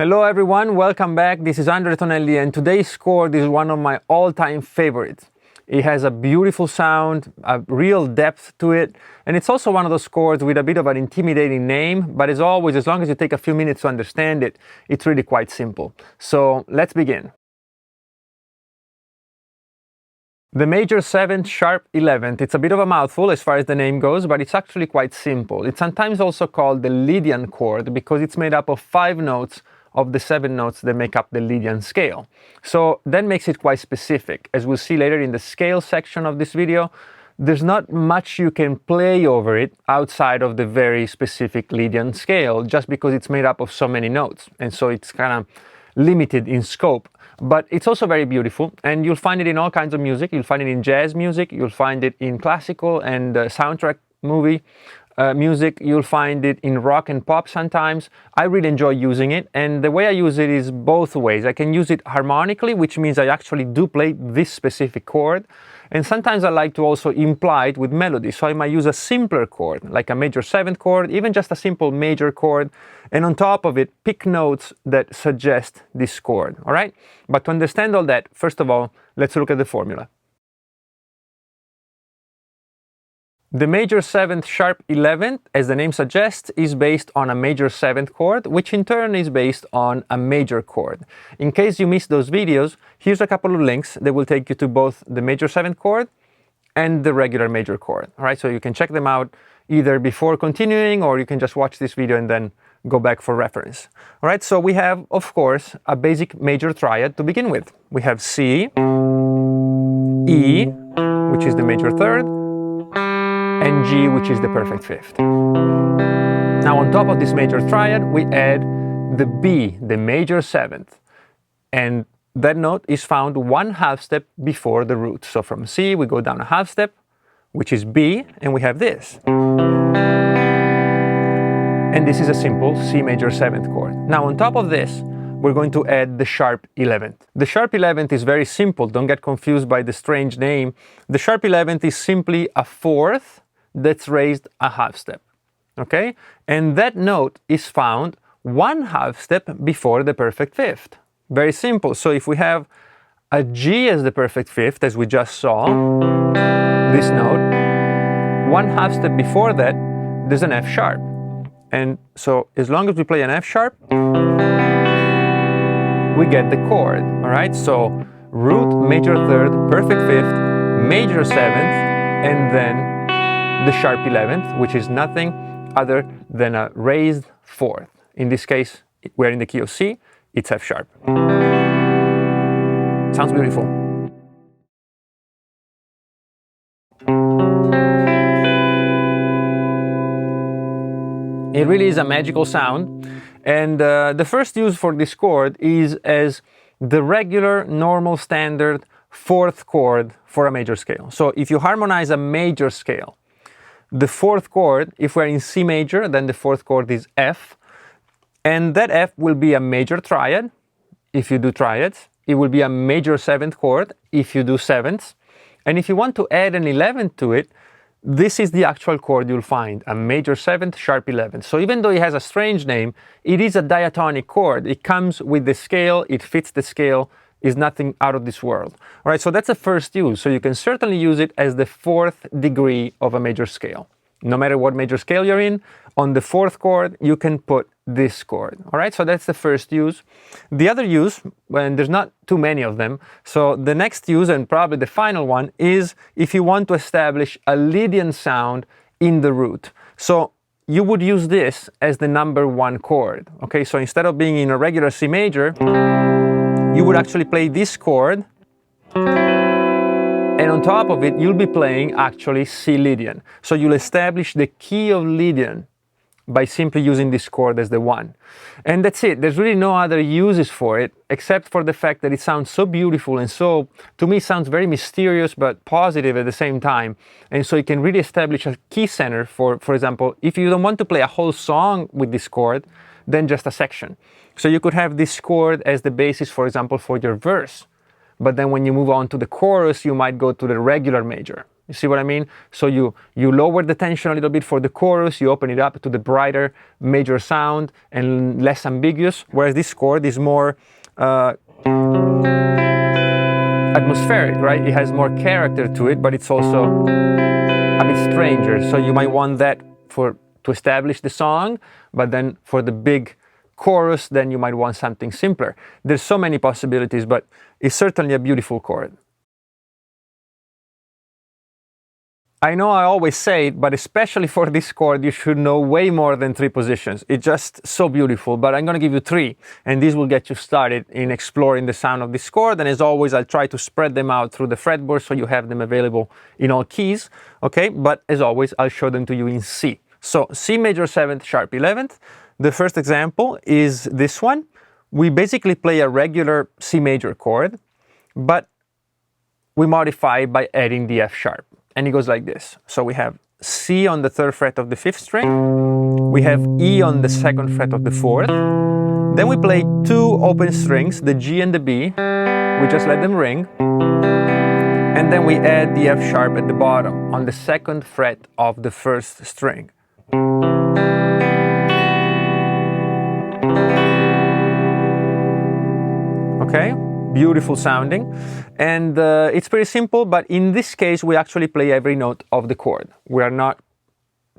Hello everyone, welcome back. This is Andre Tonelli and today's chord is one of my all-time favorites. It has a beautiful sound, a real depth to it, and it's also one of those chords with a bit of an intimidating name, but as always, as long as you take a few minutes to understand it, it's really quite simple. So let's begin. The major 7th, sharp 11th. It's a bit of a mouthful as far as the name goes, but it's actually quite simple. It's sometimes also called the Lydian chord because it's made up of 5 notes of the 7 notes that make up the Lydian scale. So that makes it quite specific. As we'll see later in the scale section of this video, there's not much you can play over it outside of the very specific Lydian scale, just because it's made up of so many notes. And so it's kind of limited in scope. But it's also very beautiful, and you'll find it in all kinds of music. You'll find it in jazz music, you'll find it in classical and soundtrack movie music, you'll find it in rock and pop sometimes. I really enjoy using it, and the way I use it is both ways. I can use it harmonically, which means I actually do play this specific chord, and sometimes I like to also imply it with melody. So I might use a simpler chord, like a major 7th chord, even just a simple major chord, and on top of it, pick notes that suggest this chord, all right? But to understand all that, first of all, let's look at the formula. The major 7th sharp 11th, as the name suggests, is based on a major 7th chord, which in turn is based on a major chord. In case you missed those videos, here's a couple of links that will take you to both the major 7th chord and the regular major chord. All right, so you can check them out either before continuing, or you can just watch this video and then go back for reference. All right, so we have, of course, a basic major triad to begin with. We have C, E, which is the major 3rd, and G, which is the perfect 5th. Now on top of this major triad, we add the B, the major 7th. And that note is found 1/2 step before the root. So from C, we go down a 1/2 step, which is B, and we have this. And this is a simple C major 7th chord. Now on top of this, we're going to add the sharp 11th. The sharp 11th is very simple, don't get confused by the strange name. The sharp 11th is simply a 4th that's raised a 1/2 step, okay? And that note is found 1/2 step before the perfect 5th. Very simple. So if we have a G as the perfect 5th, as we just saw, this note, 1/2 step before that, there's an F sharp. And so as long as we play an F sharp, we get the chord, all right? So root, major 3rd, perfect 5th, major 7th, and then the sharp 11th, which is nothing other than a raised 4th. In this case, we're in the key of C, it's F sharp. Sounds beautiful. It really is a magical sound, and the first use for this chord is as the regular, normal, standard 4th chord for a major scale. So if you harmonize a major scale, the 4th chord, if we're in C major, then the 4th chord is F, and that F will be a major triad, if you do triads. It will be a major 7th chord, if you do 7ths, and if you want to add an 11th to it, this is the actual chord you'll find, a major 7th, sharp 11th. So even though it has a strange name, it is a diatonic chord. It comes with the scale, it fits the scale, is nothing out of this world. All right, so that's the first use. So you can certainly use it as the 4th degree of a major scale. No matter what major scale you're in, on the 4th chord, you can put this chord. All right, so that's the first use. The other use, and there's not too many of them, so the next use, and probably the final one, is if you want to establish a Lydian sound in the root. So you would use this as the number 1 chord. Okay, so instead of being in a regular C major, you would actually play this chord, and on top of it, you'll be playing actually C Lydian. So you'll establish the key of Lydian by simply using this chord as the 1. And that's it. There's really no other uses for it, except for the fact that it sounds so beautiful, and so, to me, sounds very mysterious but positive at the same time. And so you can really establish a key center for example, if you don't want to play a whole song with this chord, then just a section. So you could have this chord as the basis, for example, for your verse. But then when you move on to the chorus, you might go to the regular major. You see what I mean? So you lower the tension a little bit for the chorus, you open it up to the brighter major sound and less ambiguous, whereas this chord is more atmospheric, right? It has more character to it, but it's also a bit stranger. So you might want that to establish the song, but then for the big chorus, then you might want something simpler. There's so many possibilities, but it's certainly a beautiful chord. I know I always say it, but especially for this chord, you should know way more than 3 positions. It's just so beautiful, but I'm going to give you 3, and this will get you started in exploring the sound of this chord. And as always, I'll try to spread them out through the fretboard so you have them available in all keys, okay? But as always, I'll show them to you in C. So C major 7th, sharp 11th. The first example is this one. We basically play a regular C major chord, but we modify it by adding the F sharp. And it goes like this. So we have C on the 3rd fret of the 5th string. We have E on the 2nd fret of the 4th. Then we play 2 open strings, the G and the B. We just let them ring. And then we add the F sharp at the bottom on the 2nd fret of the 1st string. Okay? Beautiful sounding, and it's pretty simple, but in this case we actually play every note of the chord. We are not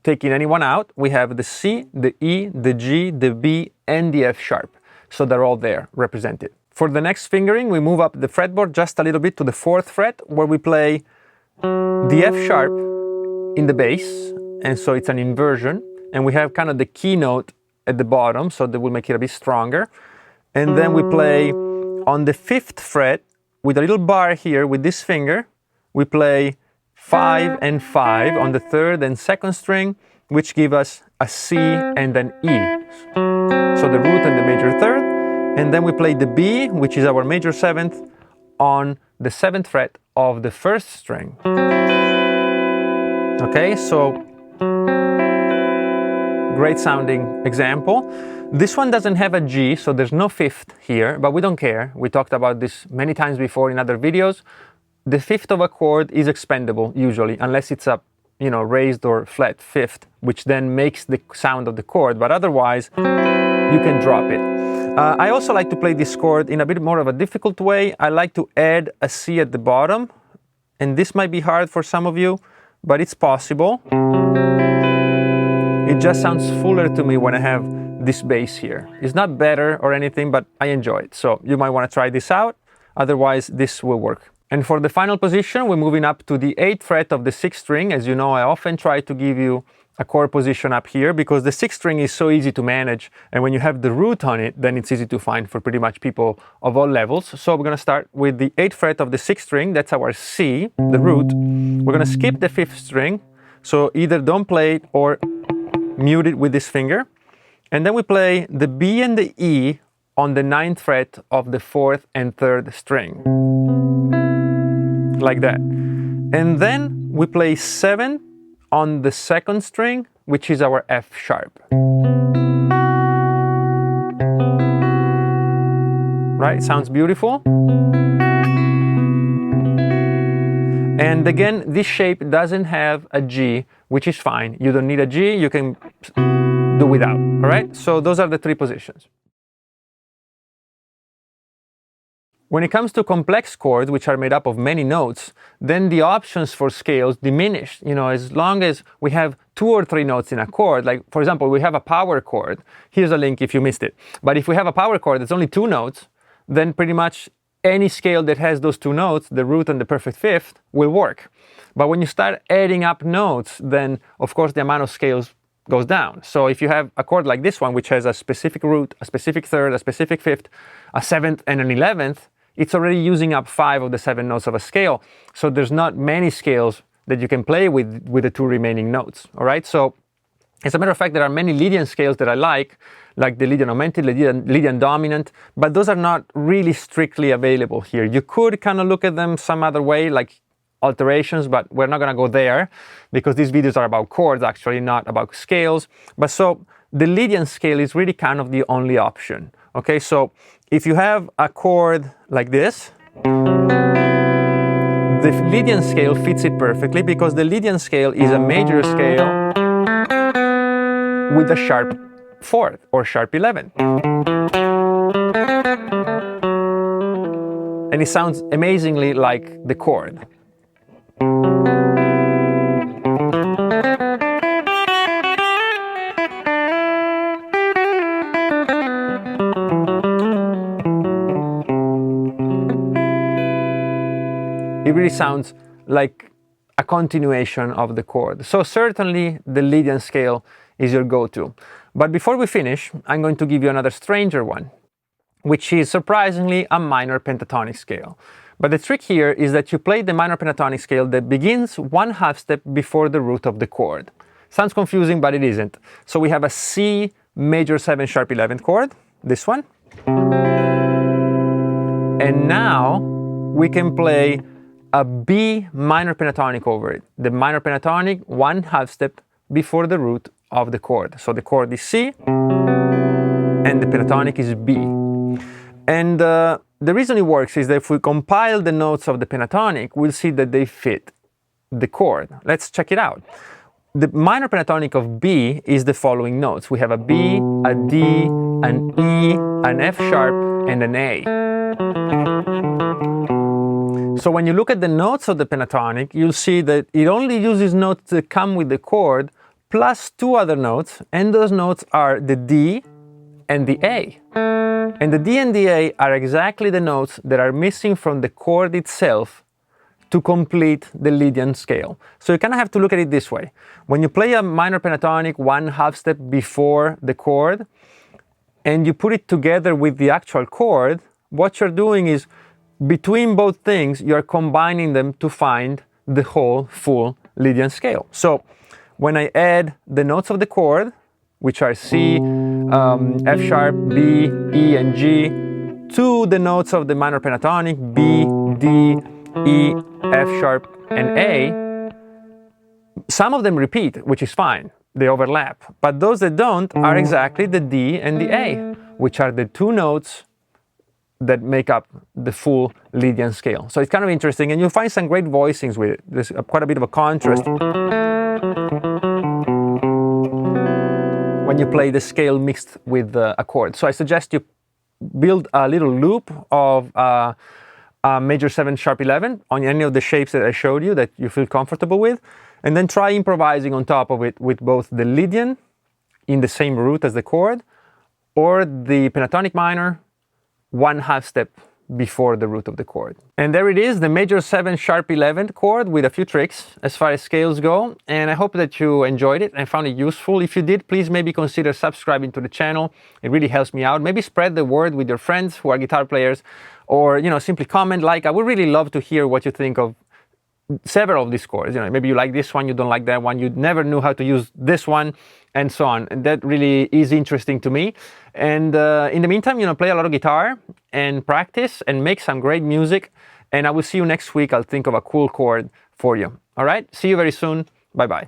taking any one out. We have the C, the E, the G, the B, and the F sharp, so they're all there represented. For the next fingering, we move up the fretboard just a little bit to the 4th fret, where we play the F sharp in the bass, and so it's an inversion, and we have kind of the key note at the bottom, so that will make it a bit stronger. And then we play on the 5th fret, with a little bar here with this finger, we play 5 and 5 on the 3rd and 2nd string, which give us a C and an E. So the root and the major 3rd, and then we play the B, which is our major 7th, on the 7th fret of the 1st string. Okay, so great sounding example. This one doesn't have a G, so there's no 5th here, but we don't care. We talked about this many times before in other videos. The 5th of a chord is expendable usually, unless it's a raised or flat 5th, which then makes the sound of the chord, but otherwise you can drop it. I also like to play this chord in a bit more of a difficult way. I like to add a C at the bottom, and this might be hard for some of you, but it's possible. It just sounds fuller to me when I have this bass here. It's not better or anything, but I enjoy it. So you might want to try this out. Otherwise, this will work. And for the final position, we're moving up to the 8th fret of the 6th string. As you know, I often try to give you a chord position up here because the 6th string is so easy to manage. And when you have the root on it, then it's easy to find for pretty much people of all levels. So we're going to start with the 8th fret of the 6th string. That's our C, the root. We're going to skip the 5th string. So either don't play it or mute it with this finger. And then we play the B and the E on the 9th fret of the 4th and 3rd string. Like that. And then we play 7 on the 2nd string, which is our F sharp. Right? Sounds beautiful. And again, this shape doesn't have a G, which is fine. You don't need a G, you can do without, all right? So those are the 3 positions. When it comes to complex chords, which are made up of many notes, then the options for scales diminish. As long as we have 2 or 3 notes in a chord, like for example, we have a power chord. Here's a link if you missed it. But if we have a power chord that's only 2 notes, then pretty much any scale that has those 2 notes, the root and the perfect 5th, will work. But when you start adding up notes, then of course the amount of scales goes down. So if you have a chord like this one, which has a specific root, a specific 3rd, a specific 5th, a 7th, and an 11th, it's already using up 5 of the 7 notes of a scale. So there's not many scales that you can play with the 2 remaining notes, all right? So as a matter of fact, there are many Lydian scales that I like the Lydian augmented, Lydian dominant, but those are not really strictly available here. You could kind of look at them some other way, like alterations, but we're not going to go there because these videos are about chords, actually, not about scales. But so the Lydian scale is really kind of the only option. Okay, so if you have a chord like this, The Lydian scale fits it perfectly because the Lydian scale is a major scale with a sharp 4th or sharp 11th. And it sounds amazingly like the chord. It really sounds like a continuation of the chord. So certainly the Lydian scale is your go-to. But before we finish, I'm going to give you another stranger one, which is surprisingly a minor pentatonic scale. But the trick here is that you play the minor pentatonic scale that begins 1/2 step before the root of the chord. Sounds confusing, but it isn't. So we have a C major 7 sharp 11th chord, this one. And now we can play a B minor pentatonic over it. The minor pentatonic 1/2 step before the root of the chord. So the chord is C and the pentatonic is B. And the reason it works is that if we compile the notes of the pentatonic, we'll see that they fit the chord. Let's check it out. The minor pentatonic of B is the following notes. We have a B, a D, an E, an F sharp, and an A. So when you look at the notes of the pentatonic, you'll see that it only uses notes that come with the chord plus 2 other notes, and those notes are the D and the A. And the D and the A are exactly the notes that are missing from the chord itself to complete the Lydian scale. So you kind of have to look at it this way. When you play a minor pentatonic 1/2 step before the chord, and you put it together with the actual chord, what you're doing is, between both things, you're combining them to find the whole full Lydian scale. So when I add the notes of the chord, which are C, F sharp, B, E, and G, to the notes of the minor pentatonic, B, D, E, F sharp, and A, some of them repeat, which is fine, they overlap. But those that don't are exactly the D and the A, which are the 2 notes that make up the full Lydian scale. So it's kind of interesting, and you'll find some great voicings with it. There's quite a bit of a contrast when you play the scale mixed with a chord. So I suggest you build a little loop of a major 7 sharp 11 on any of the shapes that I showed you that you feel comfortable with, and then try improvising on top of it with both the Lydian in the same root as the chord, or the pentatonic minor 1/2 step before the root of the chord. And there it is, the major 7 sharp 11th chord with a few tricks as far as scales go. And I hope that you enjoyed it and found it useful. If you did, please maybe consider subscribing to the channel. It really helps me out. Maybe spread the word with your friends who are guitar players, or simply comment, like. I would really love to hear what you think of several of these chords. Maybe you like this one, you don't like that one, you never knew how to use this one, and so on. And that really is interesting to me. And in the meantime, play a lot of guitar and practice and make some great music. And I will see you next week. I'll think of a cool chord for you. All right, see you very soon. Bye bye.